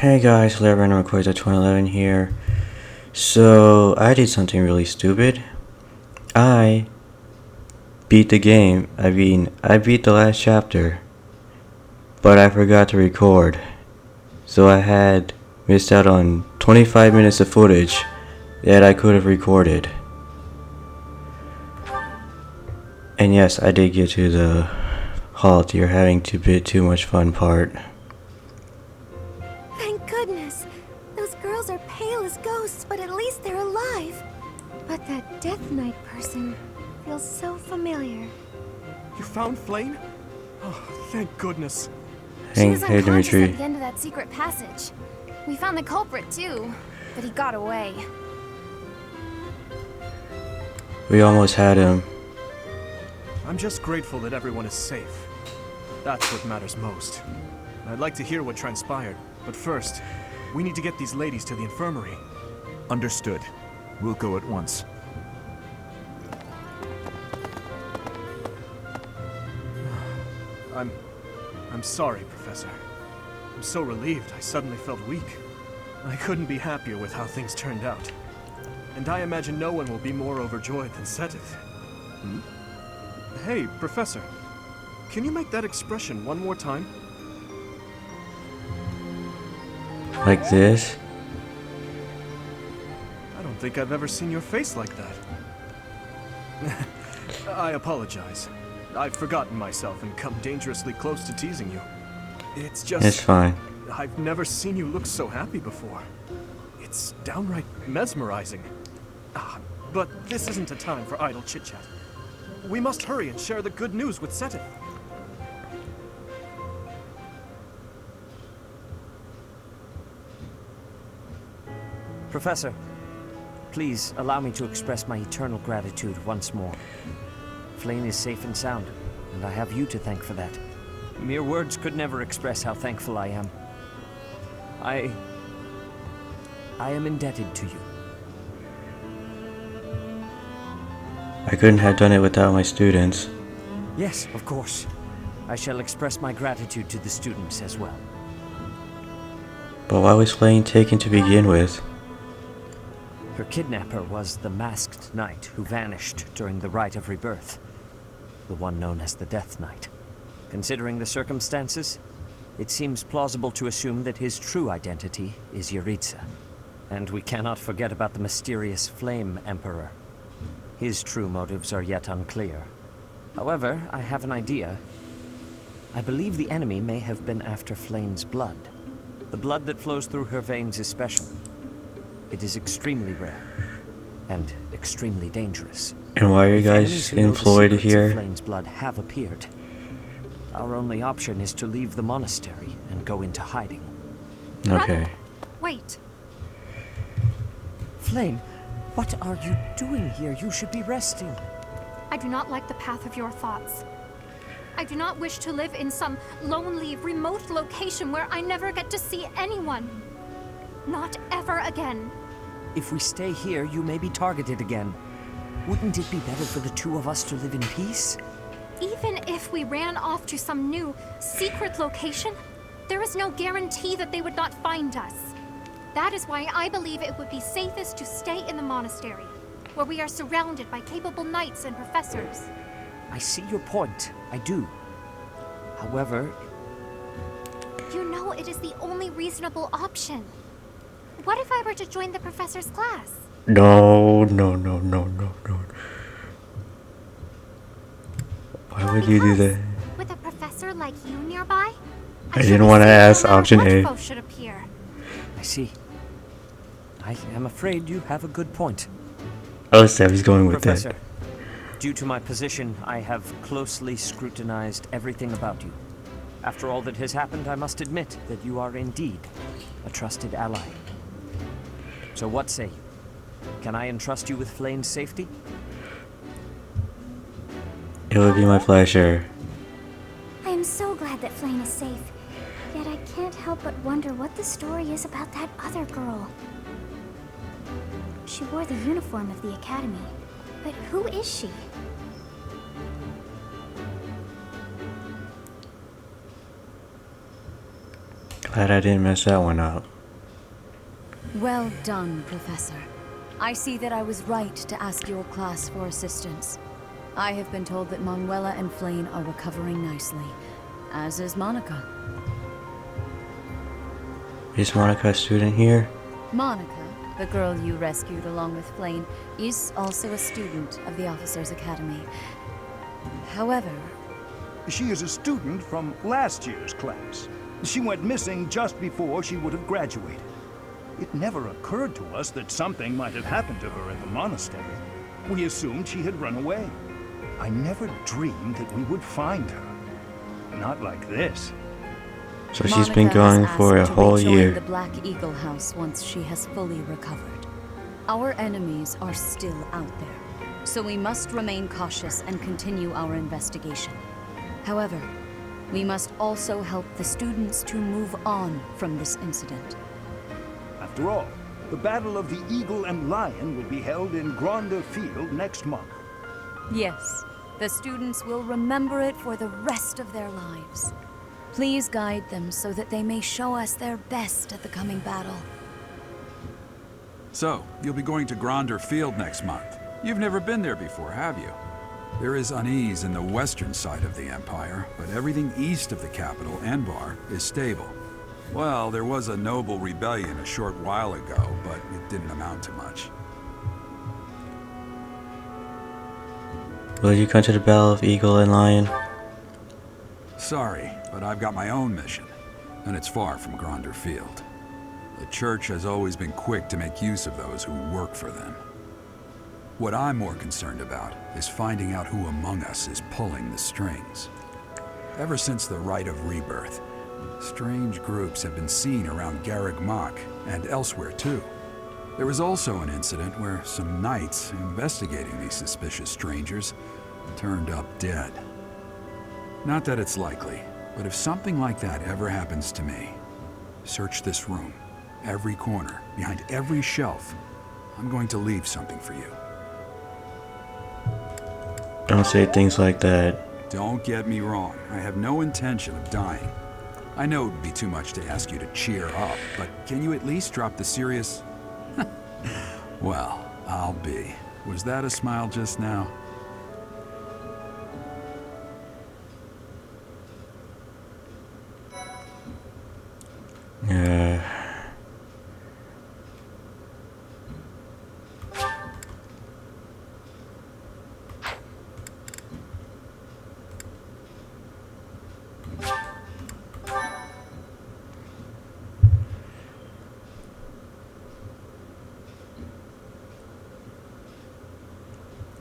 Hey guys, Larry Random Records at 2011 here. So, I did something really stupid. I beat the game. I beat the last chapter. But I forgot to record. So I had missed out on 25 minutes of footage that I could have recorded. And yes, I did get to the halt. You're having a bit too much fun part. Thank goodness! Those girls are pale as ghosts, but at least they're alive. But that Death Knight person feels so familiar. You found Flame? Oh, thank goodness. She was Hey unconscious Dimitri. at the end of that secret passage. We found the culprit too, but he got away. We almost had him. I'm just grateful that everyone is safe. That's what matters most. I'd like to hear what transpired, but first, we need to get these ladies to the infirmary. Understood. We'll go at once. I'm sorry, Professor. I'm so relieved I suddenly felt weak. I couldn't be happier with how things turned out. And I imagine no one will be more overjoyed than Seteth. Hey, Professor. Can you make that expression one more time? Like this? I don't think I've ever seen your face like that. I apologize. I've forgotten myself and come dangerously close to teasing you. It's just... It's fine. I've never seen you look so happy before. It's downright mesmerizing. But this isn't a time for idle chit-chat. We must hurry and share the good news with Seteth. Professor, please allow me to express my eternal gratitude once more. Flame is safe and sound, and I have you to thank for that. Mere words could never express how thankful I am. I am indebted to you. I couldn't have done it without my students. Yes, of course. I shall express my gratitude to the students as well. But why was Flame taken to begin with? Her kidnapper was the masked knight who vanished during the Rite of Rebirth. The one known as the Death Knight. Considering the circumstances, it seems plausible to assume that his true identity is Yuritsa. And we cannot forget about the mysterious Flame Emperor. His true motives are yet unclear. However, I have an idea. I believe the enemy may have been after Flame's blood. The blood that flows through her veins is special. It is extremely rare, and extremely dangerous. And why are you If enemies guys who know the employed secrets of here? Flame's blood have appeared. Our only option is to leave the monastery and go into hiding. Okay. Wait. Flame, what are you doing here? You should be resting. I do not like the path of your thoughts. I do not wish to live in some lonely, remote location where I never get to see anyone. Not ever again. If we stay here, you may be targeted again. Wouldn't it be better for the two of us to live in peace? Even if we ran off to some new, secret location, there is no guarantee that they would not find us. That is why I believe it would be safest to stay in the monastery, where we are surrounded by capable knights and professors. I see your point. I do. However... You know it is the only reasonable option. What if I were to join the professor's class? No. Why would you do that? With a professor like you nearby? I didn't want to ask option A. What should appear. I see. I am afraid you have a good point. Oh, Savvy's going with Professor, that. due to my position, I have closely scrutinized everything about you. After all that has happened, I must admit that you are indeed a trusted ally. So what say you? Can I entrust you with Flame's safety? It would be my pleasure. I am so glad that Flame is safe. Yet I can't help but wonder what the story is about that other girl. She wore the uniform of the academy. But who is she? Glad I didn't mess that one up. Well done, Professor. I see that I was right to ask your class for assistance. I have been told that Manuela and Flane are recovering nicely, as is Monica. Is Monica a student here? Monica, the girl you rescued along with Flane, is also a student of the Officers' Academy. However... She is a student from last year's class. She went missing just before she would have graduated. It never occurred to us that something might have happened to her in the monastery. We assumed she had run away. I never dreamed that we would find her. Not like this. So she's been going for a whole year. The Black Eagle House once she has fully recovered. Our enemies are still out there, so we must remain cautious and continue our investigation. However, we must also help the students to move on from this incident. After all, the Battle of the Eagle and Lion will be held in Gronder Field next month. Yes, the students will remember it for the rest of their lives. Please guide them so that they may show us their best at the coming battle. So, you'll be going to Gronder Field next month. You've never been there before, have you? There is unease in the western side of the Empire, but everything east of the capital, Enbar, is stable. Well, there was a noble rebellion a short while ago, but it didn't amount to much. Will you come to the Battle of Eagle and Lion? Sorry, but I've got my own mission, and it's far from Gronder Field. The Church has always been quick to make use of those who work for them. What I'm more concerned about is finding out who among us is pulling the strings. Ever since the Rite of Rebirth, strange groups have been seen around Garreg Mach and elsewhere too. There was also an incident where some knights investigating these suspicious strangers turned up dead. Not that it's likely, but if something like that ever happens to me, search this room, every corner, behind every shelf. I'm going to leave something for you. Don't say things like that. Don't get me wrong, I have no intention of dying. I know it would be too much to ask you to cheer up, but can you at least drop the serious... Well, I'll be. Was that a smile just now?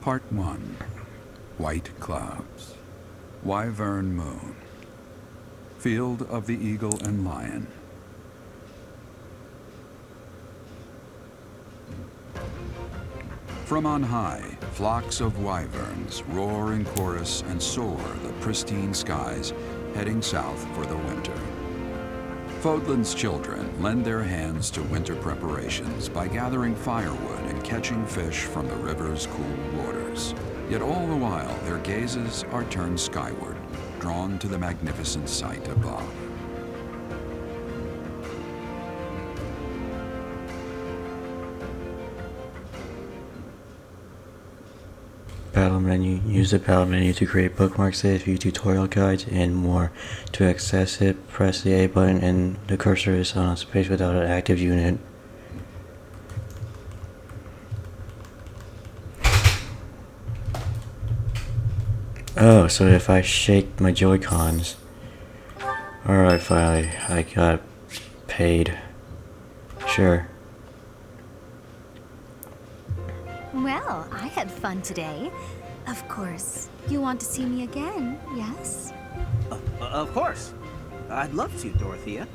Part 1. White Clouds. Wyvern Moon. Field of the Eagle and Lion. From on high, flocks of wyverns roar in chorus and soar the pristine skies, heading south for the winter. Fodlan's children lend their hands to winter preparations by gathering firewood and catching fish from the river's cool waters. Yet all the while, their gazes are turned skyward, drawn to the magnificent sight above. Battle menu. Use the battle menu to create bookmarks, save view tutorial guides, and more. To access it, press the A button and the cursor is on space without an active unit. Oh, so if I shake my Joy-Cons. Alright, finally. I got paid. Sure. Well, I had fun today. Of course, you want to see me again, yes? Of course. I'd love to, Dorothea.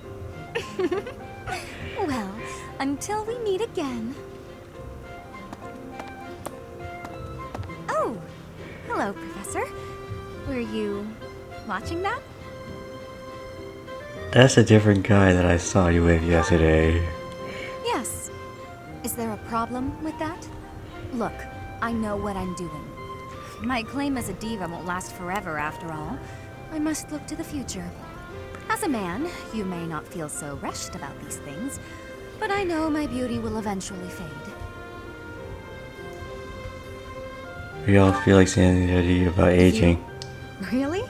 Well, until we meet again. Oh, hello, Professor. Were you watching that? That's a different guy that I saw you with yesterday. Yes. Is there a problem with that? Look, I know what I'm doing. My claim as a diva won't last forever, after all. I must look to the future. As a man, you may not feel so rushed about these things, But I know my beauty will eventually fade. We all feel like saying the idea about aging. Really?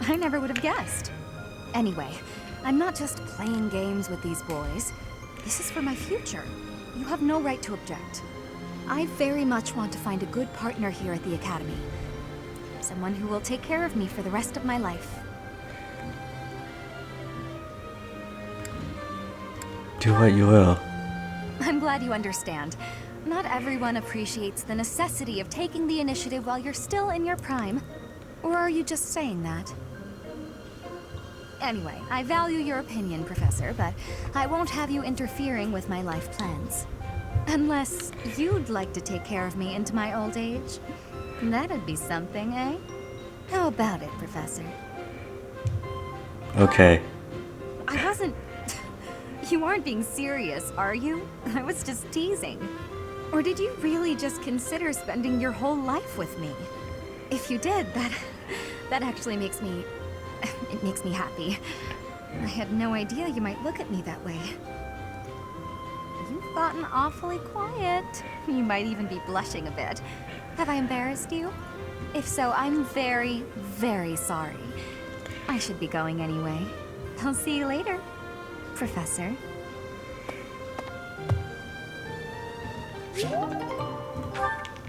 I never would have guessed. Anyway, I'm not just playing games with these boys. This is for my future. You have no right to object. I very much want to find a good partner here at the Academy. Someone who will take care of me for the rest of my life. Do what you will. I'm glad you understand. Not everyone appreciates the necessity of taking the initiative while you're still in your prime. Or are you just saying that? Anyway, I value your opinion, Professor, but I won't have you interfering with my life plans. Unless you'd like to take care of me into my old age. That'd be something, eh? How about it, Professor? Okay. I wasn't... You aren't being serious, are you? I was just teasing. Or did you really just consider spending your whole life with me? If you did, that actually makes me... It makes me happy. I had no idea you might look at me that way. You've gotten awfully quiet. You might even be blushing a bit. Have I embarrassed you? If so, I'm very, very sorry. I should be going anyway. I'll see you later, Professor.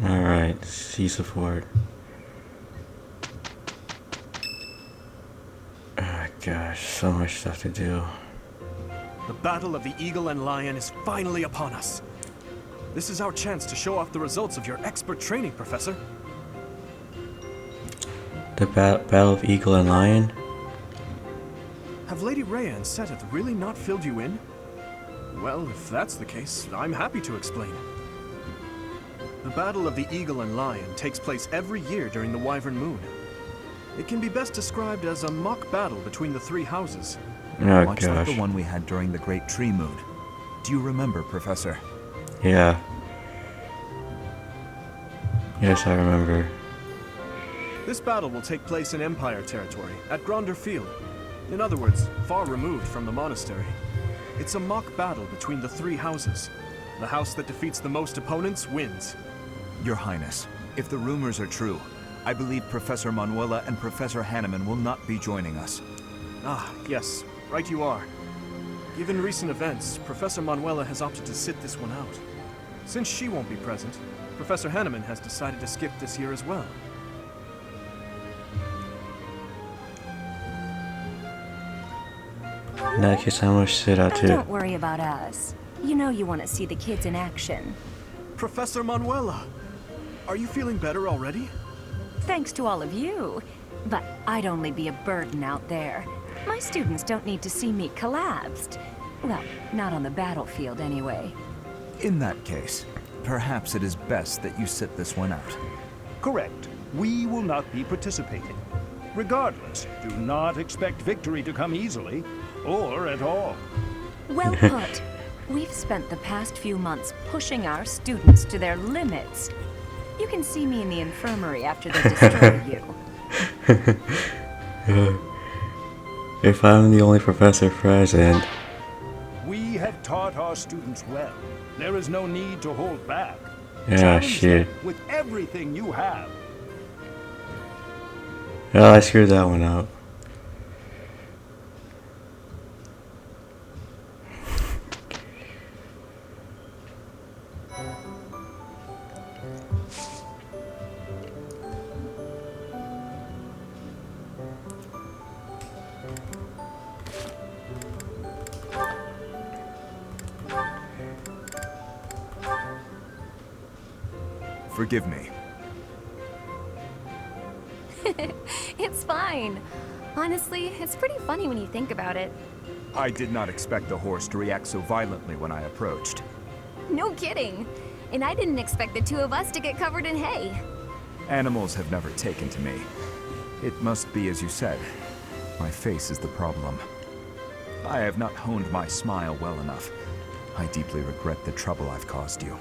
Alright, C support. Oh gosh, so much stuff to do. The battle of the Eagle and Lion is finally upon us. This is our chance to show off the results of your expert training, Professor. The Battle of Eagle and Lion? Have Lady Rhea and Seteth really not filled you in? Well, if that's the case, I'm happy to explain. The Battle of the Eagle and Lion takes place every year during the Wyvern Moon. It can be best described as a mock battle between the three houses. Oh Much gosh. like the one we had during the Great Tree Moon. Do you remember, Professor? Yeah. Yes, I remember. This battle will take place in Empire territory, at Gronder Field. In other words, far removed from the monastery. It's a mock battle between the three houses. The house that defeats the most opponents wins. Your Highness, if the rumors are true, I believe Professor Manuela and Professor Hanneman will not be joining us. Ah, yes, right you are. Given recent events, Professor Manuela has opted to sit this one out. Since she won't be present, Professor Hanneman has decided to skip this year as well. In that case, I must sit out too. Don't worry about us. You know you want to see the kids in action. Professor Manuela! Are you feeling better already? Thanks to all of you. But I'd only be a burden out there. My students don't need to see me collapsed. Well, not on the battlefield anyway. In that case, perhaps it is best that you sit this one out. Correct. We will not be participating. Regardless, do not expect victory to come easily, or at all. Well put. We've spent the past few months pushing our students to their limits. You can see me in the infirmary after they destroy you. If I'm the only professor present. We have taught our students well. There is no need to hold back. Yeah, Challenge shit. them with everything you have. Oh, I screwed that one up. Forgive me. It's fine. Honestly, it's pretty funny when you think about it. I did not expect the horse to react so violently when I approached. No kidding. And I didn't expect the two of us to get covered in hay. Animals have never taken to me. It must be as you said. My face is the problem. I have not honed my smile well enough. I deeply regret the trouble I've caused you.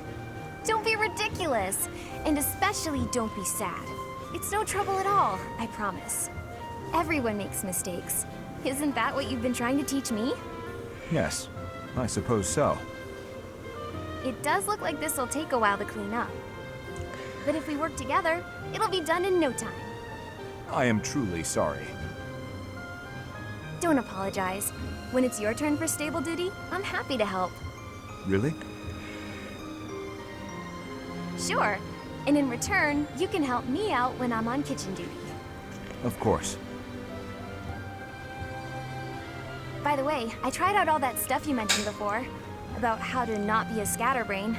Don't be ridiculous. And especially don't be sad. It's no trouble at all, I promise. Everyone makes mistakes. Isn't that what you've been trying to teach me? Yes, I suppose so. It does look like this'll take a while to clean up. But if we work together, it'll be done in no time. I am truly sorry. Don't apologize. When it's your turn for stable duty, I'm happy to help. Really? Sure. And in return, you can help me out when I'm on kitchen duty. Of course. By the way, I tried out all that stuff you mentioned before, about how to not be a scatterbrain.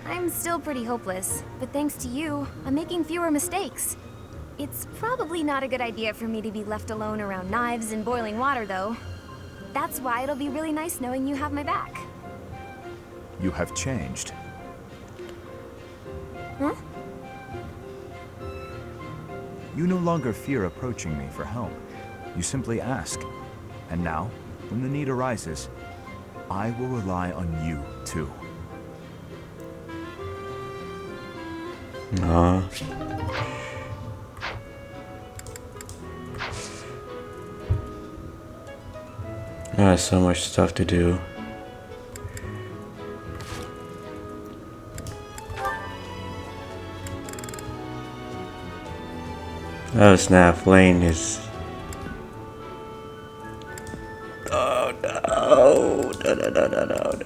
I'm still pretty hopeless, but thanks to you, I'm making fewer mistakes. It's probably not a good idea for me to be left alone around knives and boiling water, though. That's why it'll be really nice knowing you have my back. You have changed. Huh? You no longer fear approaching me for help. You simply ask. And now, when the need arises, I will rely on you, too. Aw. There's so much stuff to do. Oh snap, Lane is... Oh no, no.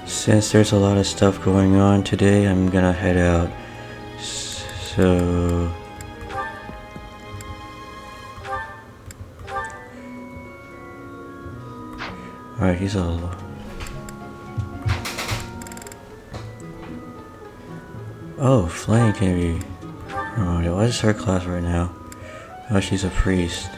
Since there's a lot of stuff going on today, I'm gonna head out. So... Alright, he's all... Oh, Flame can be... Oh, what is her class right now? Oh, she's a priest.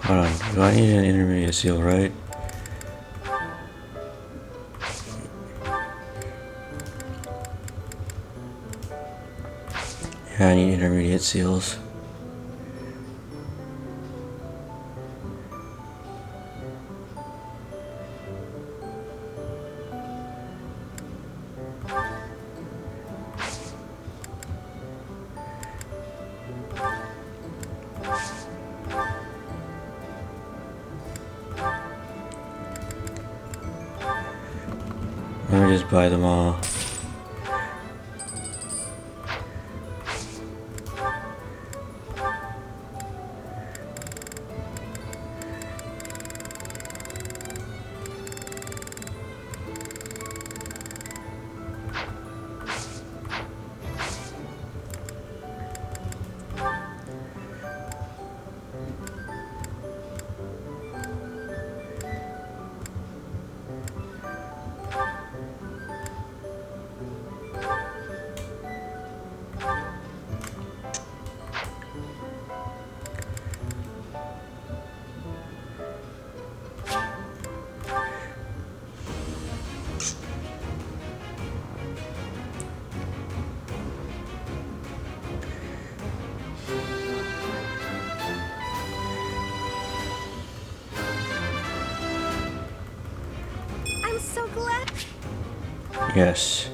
Hold on, do I need an intermediate seal, right? Yeah, I need intermediate seals. Let me just buy them all. Yes.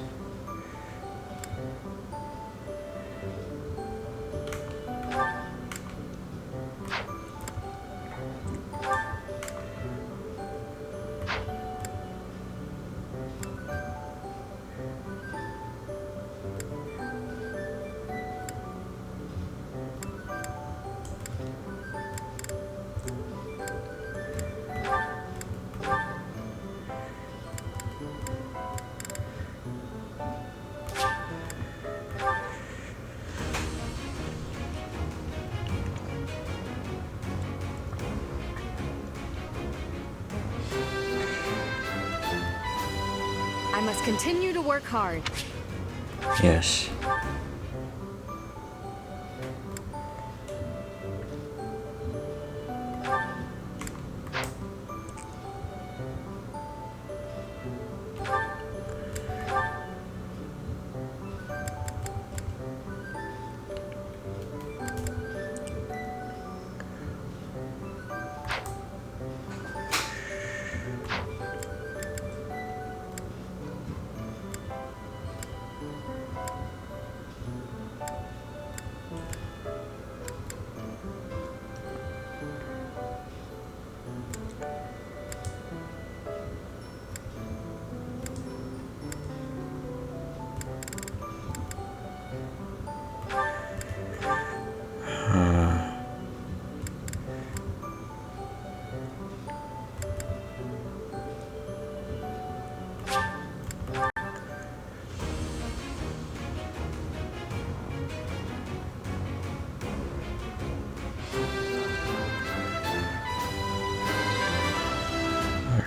I must continue to work hard. Yes.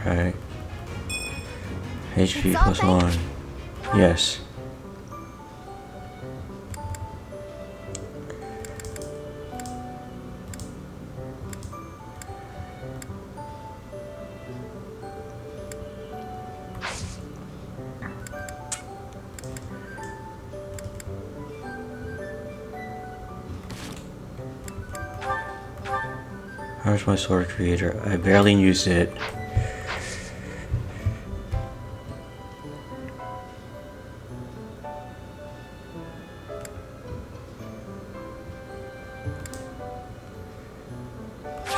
Alright. HP plus 1. Yes. How's my sword creator? I barely used it.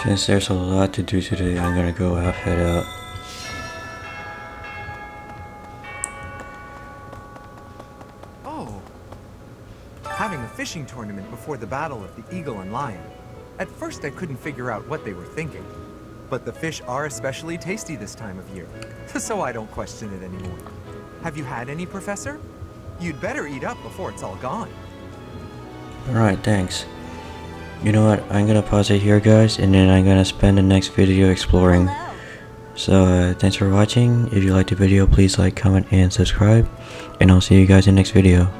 Since there's a lot to do today, I'm gonna go out, head out. Oh. Having a fishing tournament before the Battle of the Eagle and Lion. At first I couldn't figure out what they were thinking. But the fish are especially tasty this time of year, so I don't question it anymore. Have you had any, Professor? You'd better eat up before it's all gone. Alright, thanks. You know what, I'm gonna pause it here, guys, and then I'm gonna spend the next video exploring. So, thanks for watching. If you liked the video, please like, comment, and subscribe. And I'll see you guys in the next video.